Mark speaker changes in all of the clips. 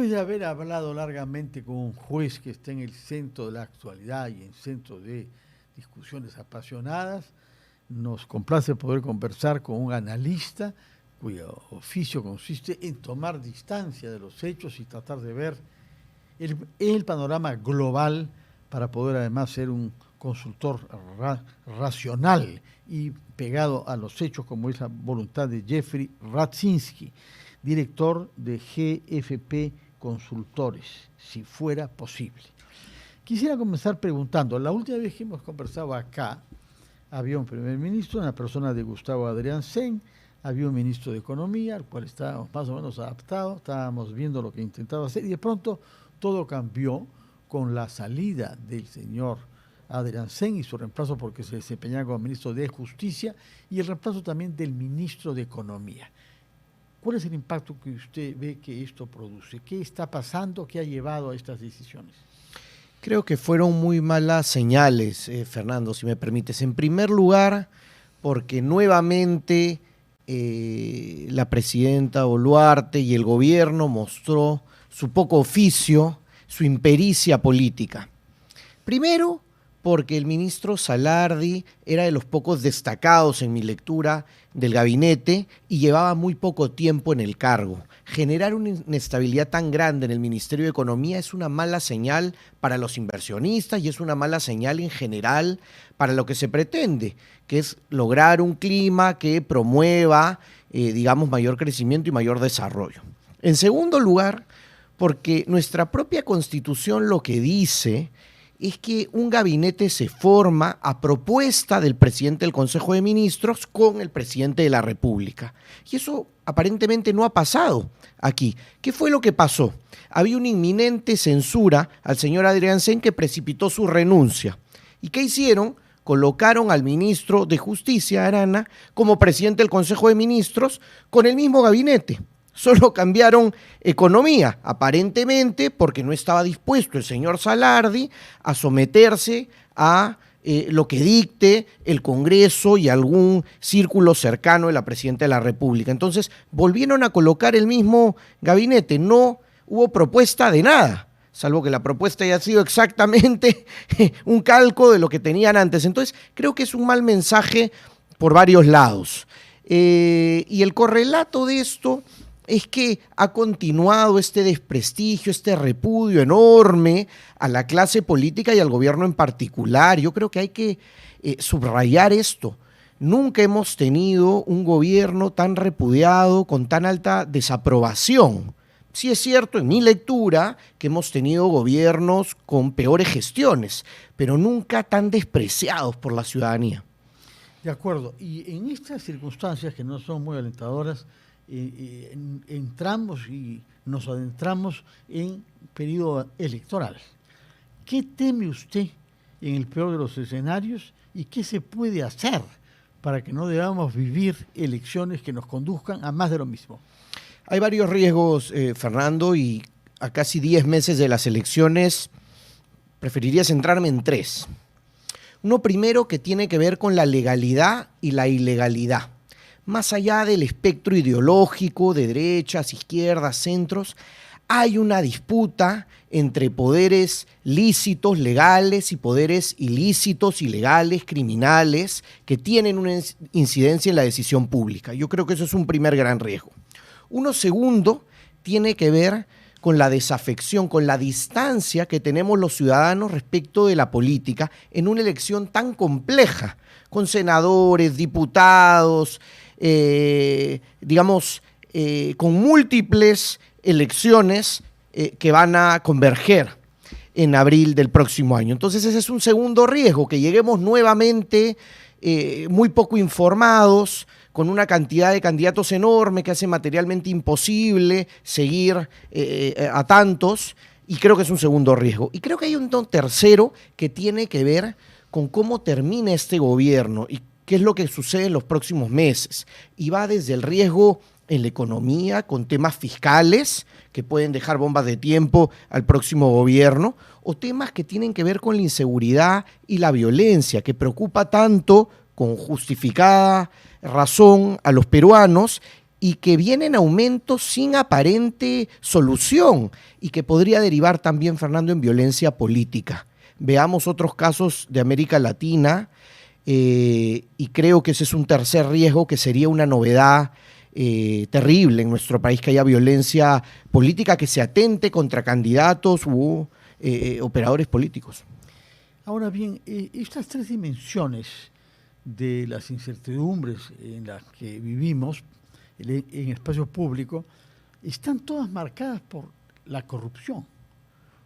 Speaker 1: Después de haber hablado largamente con un juez que está en el centro de la actualidad y en el centro de discusiones apasionadas, nos complace poder conversar con un analista cuyo oficio consiste en tomar distancia de los hechos y tratar de ver el panorama global para poder además ser un consultor racional y pegado a los hechos, como es la voluntad de Jeffrey Radzinski, director de GFP Consultores, si fuera posible. Quisiera comenzar preguntando, la última vez que hemos conversado acá, había un primer ministro, una persona de Gustavo Adrián Sen, había un ministro de Economía, al cual estábamos más o menos adaptados, estábamos viendo lo que intentaba hacer, y de pronto todo cambió con la salida del señor Adrián Sen y su reemplazo, porque se desempeñaba como ministro de Justicia, y el reemplazo también del ministro de Economía. ¿Cuál es el impacto que usted ve que esto produce? ¿Qué está pasando? ¿Qué ha llevado a estas decisiones?
Speaker 2: Creo que fueron muy malas señales, Fernando, si me permites. En primer lugar, porque nuevamente la presidenta Boluarte y el gobierno mostró su poco oficio, su impericia política. Primero, porque el ministro Salardi era de los pocos destacados en mi lectura del gabinete y llevaba muy poco tiempo en el cargo. Generar una inestabilidad tan grande en el Ministerio de Economía es una mala señal para los inversionistas y es una mala señal en general para lo que se pretende, que es lograr un clima que promueva, mayor crecimiento y mayor desarrollo. En segundo lugar, porque nuestra propia Constitución lo que dice es que un gabinete se forma a propuesta del presidente del Consejo de Ministros con el presidente de la República. Y eso aparentemente no ha pasado aquí. ¿Qué fue lo que pasó? Había una inminente censura al señor Adrián Sen que precipitó su renuncia. ¿Y qué hicieron? Colocaron al ministro de Justicia, Arana, como presidente del Consejo de Ministros con el mismo gabinete. Solo cambiaron economía, aparentemente porque no estaba dispuesto el señor Salardi a someterse a lo que dicte el Congreso y algún círculo cercano de la presidenta de la República. Entonces volvieron a colocar el mismo gabinete, no hubo propuesta de nada, salvo que la propuesta haya sido exactamente un calco de lo que tenían antes. Entonces creo que es un mal mensaje por varios lados. Y el correlato de esto es que ha continuado este desprestigio, este repudio enorme a la clase política y al gobierno en particular. Yo creo que hay que subrayar esto. Nunca hemos tenido un gobierno tan repudiado, con tan alta desaprobación. Sí es cierto, en mi lectura, que hemos tenido gobiernos con peores gestiones, pero nunca tan despreciados por la ciudadanía.
Speaker 1: De acuerdo. Y en estas circunstancias que no son muy alentadoras, entramos y nos adentramos en periodo electoral. ¿Qué teme usted en el peor de los escenarios y qué se puede hacer para que no debamos vivir elecciones que nos conduzcan a más de lo mismo?
Speaker 2: Hay varios riesgos, Fernando, y a casi 10 meses de las elecciones preferiría centrarme en 3. Uno primero que tiene que ver con la legalidad y la ilegalidad. Más allá del espectro ideológico de derechas, izquierdas, centros, hay una disputa entre poderes lícitos, legales, y poderes ilícitos, ilegales, criminales, que tienen una incidencia en la decisión pública. Yo creo que eso es un primer gran riesgo. Uno segundo tiene que ver con la desafección, con la distancia que tenemos los ciudadanos respecto de la política en una elección tan compleja, con senadores, diputados, con múltiples elecciones que van a converger en abril del próximo año. Entonces ese es un segundo riesgo, que lleguemos nuevamente muy poco informados, con una cantidad de candidatos enorme que hace materialmente imposible seguir a tantos, y creo que es un segundo riesgo. Y creo que hay un tercero que tiene que ver con cómo termina este gobierno y qué es lo que sucede en los próximos meses. Y va desde el riesgo en la economía, con temas fiscales que pueden dejar bombas de tiempo al próximo gobierno, o temas que tienen que ver con la inseguridad y la violencia, que preocupa tanto, con justificada razón, a los peruanos, y que viene en aumento sin aparente solución y que podría derivar también, Fernando, en violencia política. Veamos otros casos de América Latina y creo que ese es un tercer riesgo que sería una novedad terrible en nuestro país, que haya violencia política que se atente contra candidatos u operadores políticos.
Speaker 1: Ahora bien, estas tres dimensiones de las incertidumbres en las que vivimos en espacio público están todas marcadas por la corrupción.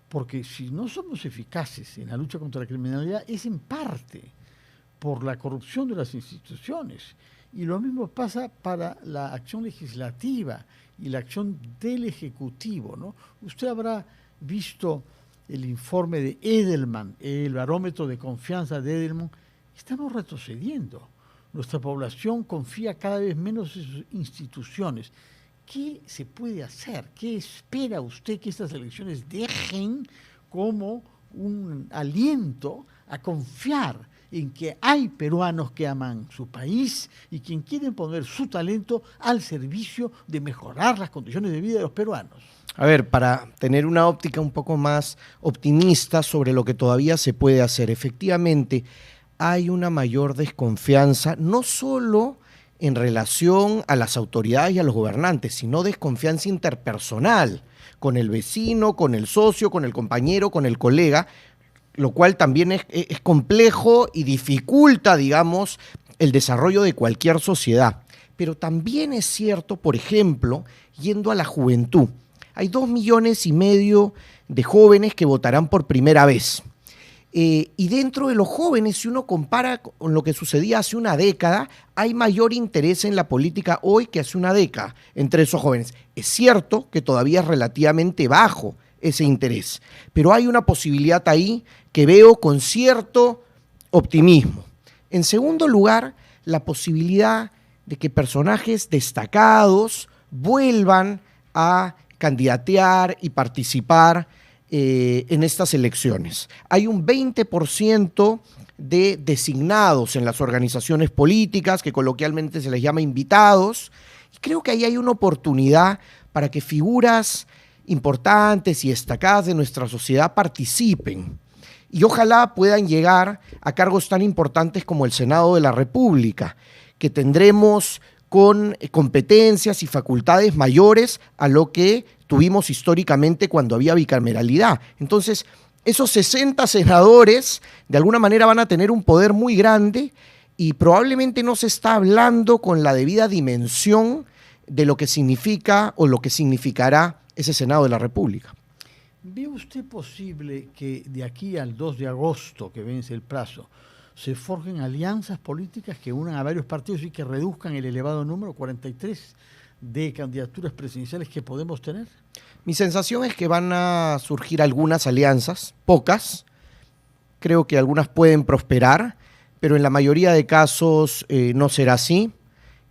Speaker 1: Porque si no somos eficaces en la lucha contra la criminalidad es en parte por la corrupción de las instituciones. Y lo mismo pasa para la acción legislativa y la acción del Ejecutivo, ¿no? Usted habrá visto el informe de Edelman, el barómetro de confianza de Edelman. Estamos retrocediendo. Nuestra población confía cada vez menos en sus instituciones. ¿Qué se puede hacer? ¿Qué espera usted que estas elecciones dejen como un aliento a confiar en que hay peruanos que aman su país y quien quieren poner su talento al servicio de mejorar las condiciones de vida de los peruanos?
Speaker 2: A ver, para tener una óptica un poco más optimista sobre lo que todavía se puede hacer, efectivamente hay una mayor desconfianza, no solo en relación a las autoridades y a los gobernantes, sino desconfianza interpersonal, con el vecino, con el socio, con el compañero, con el colega, lo cual también es complejo y dificulta, digamos, el desarrollo de cualquier sociedad. Pero también es cierto, por ejemplo, yendo a la juventud, hay 2,5 millones de jóvenes que votarán por primera vez. Y dentro de los jóvenes, si uno compara con lo que sucedía hace una década, hay mayor interés en la política hoy que hace una década entre esos jóvenes. Es cierto que todavía es relativamente bajo ese interés, pero hay una posibilidad ahí que veo con cierto optimismo. En segundo lugar, la posibilidad de que personajes destacados vuelvan a candidatear y participar en estas elecciones. Hay un 20% de designados en las organizaciones políticas, que coloquialmente se les llama invitados, y creo que ahí hay una oportunidad para que figuras importantes y destacadas de nuestra sociedad participen y ojalá puedan llegar a cargos tan importantes como el Senado de la República, que tendremos con competencias y facultades mayores a lo que tuvimos históricamente cuando había bicameralidad. Entonces, esos 60 senadores de alguna manera van a tener un poder muy grande y probablemente no se está hablando con la debida dimensión de lo que significa o lo que significará ese Senado de la República.
Speaker 1: ¿Ve usted posible que de aquí al 2 de agosto, que vence el plazo, se forjen alianzas políticas que unan a varios partidos y que reduzcan el elevado número, 43, de candidaturas presidenciales que podemos tener?
Speaker 2: Mi sensación es que van a surgir algunas alianzas, pocas. Creo que algunas pueden prosperar, pero en la mayoría de casos no será así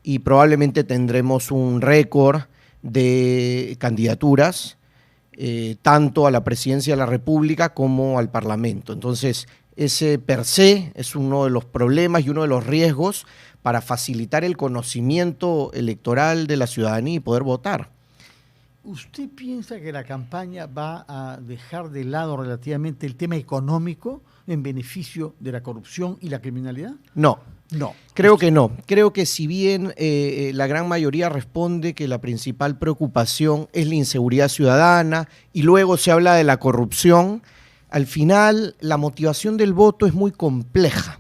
Speaker 2: y probablemente tendremos un récord de candidaturas, tanto a la presidencia de la República como al Parlamento. Entonces, ese per se es uno de los problemas y uno de los riesgos para facilitar el conocimiento electoral de la ciudadanía y poder votar.
Speaker 1: ¿Usted piensa que la campaña va a dejar de lado relativamente el tema económico en beneficio de la corrupción y la criminalidad?
Speaker 2: No.
Speaker 1: No.
Speaker 2: Creo que no. Creo que si bien la gran mayoría responde que la principal preocupación es la inseguridad ciudadana y luego se habla de la corrupción, al final la motivación del voto es muy compleja.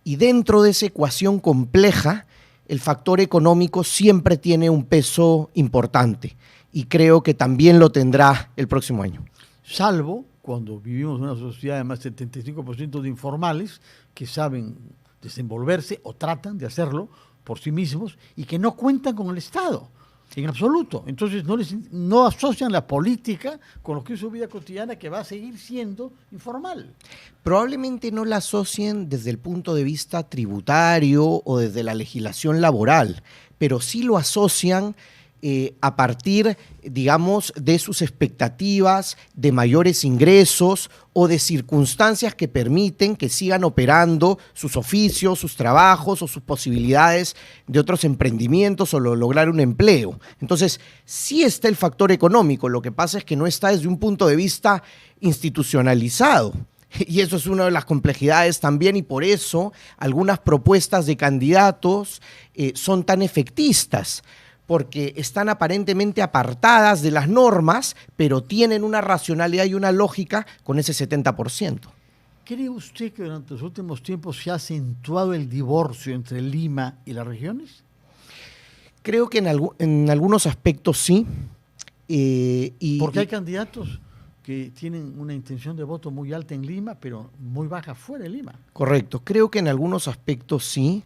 Speaker 2: Y dentro de esa ecuación compleja, el factor económico siempre tiene un peso importante. Y creo que también lo tendrá el próximo año.
Speaker 1: Salvo cuando vivimos en una sociedad de más del 75% de informales que saben desenvolverse o tratan de hacerlo por sí mismos y que no cuentan con el Estado en absoluto. Entonces no asocian la política con lo que es su vida cotidiana, que va a seguir siendo informal.
Speaker 2: Probablemente no la asocien desde el punto de vista tributario o desde la legislación laboral, pero sí lo asocian a partir, digamos, de sus expectativas de mayores ingresos o de circunstancias que permiten que sigan operando sus oficios, sus trabajos o sus posibilidades de otros emprendimientos o lograr un empleo. Entonces, sí está el factor económico, lo que pasa es que no está desde un punto de vista institucionalizado. Y eso es una de las complejidades también, y por eso algunas propuestas de candidatos son tan efectistas, porque están aparentemente apartadas de las normas, pero tienen una racionalidad y una lógica con ese 70%.
Speaker 1: ¿Cree usted que durante los últimos tiempos se ha acentuado el divorcio entre Lima y las regiones?
Speaker 2: Creo que en algunos aspectos sí.
Speaker 1: Porque hay candidatos que tienen una intención de voto muy alta en Lima, pero muy baja fuera de Lima.
Speaker 2: Correcto, creo que en algunos aspectos sí.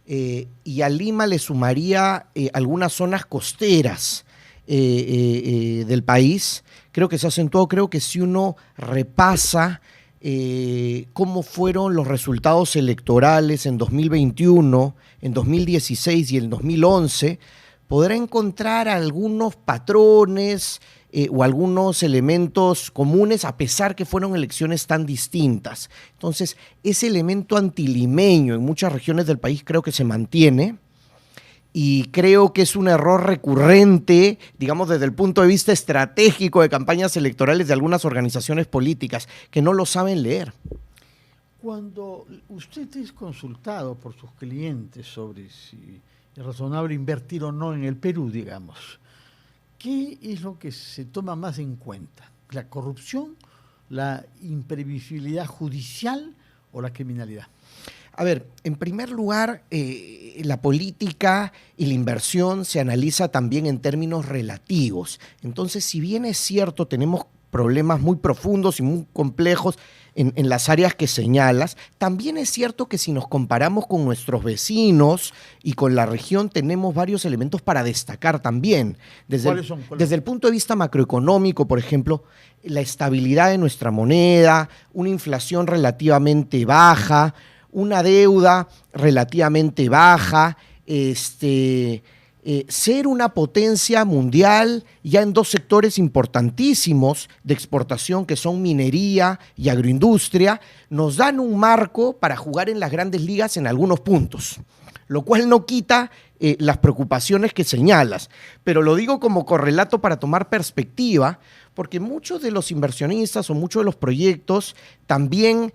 Speaker 2: Y a Lima le sumaría algunas zonas costeras del país. Creo que se ha acentuado, creo que si uno repasa cómo fueron los resultados electorales en 2021, en 2016 y en 2011, podrá encontrar algunos patrones o algunos elementos comunes, a pesar que fueron elecciones tan distintas. Entonces, ese elemento antilimeño en muchas regiones del país creo que se mantiene, y creo que es un error recurrente, digamos, desde el punto de vista estratégico de campañas electorales de algunas organizaciones políticas, que no lo saben leer.
Speaker 1: Cuando usted es consultado por sus clientes sobre si es razonable invertir o no en el Perú, digamos, ¿qué es lo que se toma más en cuenta? ¿La corrupción, la imprevisibilidad judicial o la criminalidad?
Speaker 2: A ver, en primer lugar, la política y la inversión se analiza también en términos relativos. Entonces, si bien es cierto, tenemos problemas muy profundos y muy complejos en las áreas que señalas, también es cierto que si nos comparamos con nuestros vecinos y con la región, tenemos varios elementos para destacar también.
Speaker 1: ¿Cuáles son?
Speaker 2: Desde el punto de vista macroeconómico, por ejemplo, la estabilidad de nuestra moneda, una inflación relativamente baja, una deuda relativamente baja, ser una potencia mundial ya en dos sectores importantísimos de exportación, que son minería y agroindustria, nos dan un marco para jugar en las grandes ligas en algunos puntos, lo cual no quita las preocupaciones que señalas, pero lo digo como correlato para tomar perspectiva, porque muchos de los inversionistas o muchos de los proyectos también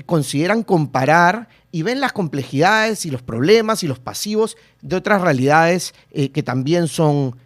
Speaker 2: consideran comparar y ven las complejidades y los problemas y los pasivos de otras realidades que también son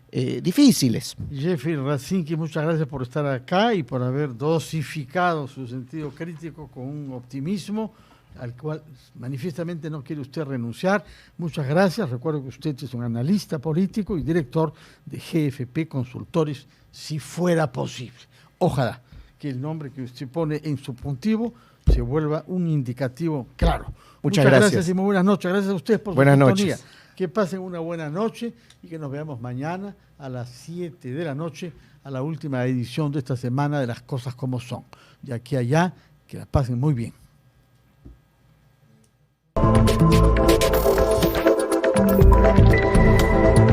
Speaker 2: difíciles.
Speaker 1: Jeffrey Ratzinski, muchas gracias por estar acá y por haber dosificado su sentido crítico con un optimismo al cual manifiestamente no quiere usted renunciar. Muchas gracias. Recuerdo que usted es un analista político y director de GFP Consultores, si fuera posible. Ojalá que el nombre que usted pone en subjuntivo se vuelva un indicativo claro. Muchas gracias y muy buenas noches. Gracias a ustedes por su sintonía. Buenas noches. Que pasen una buena noche y que nos veamos mañana a las 7 de la noche a la última edición de esta semana de Las Cosas Como Son. De aquí a allá, que la pasen muy bien. Thank you.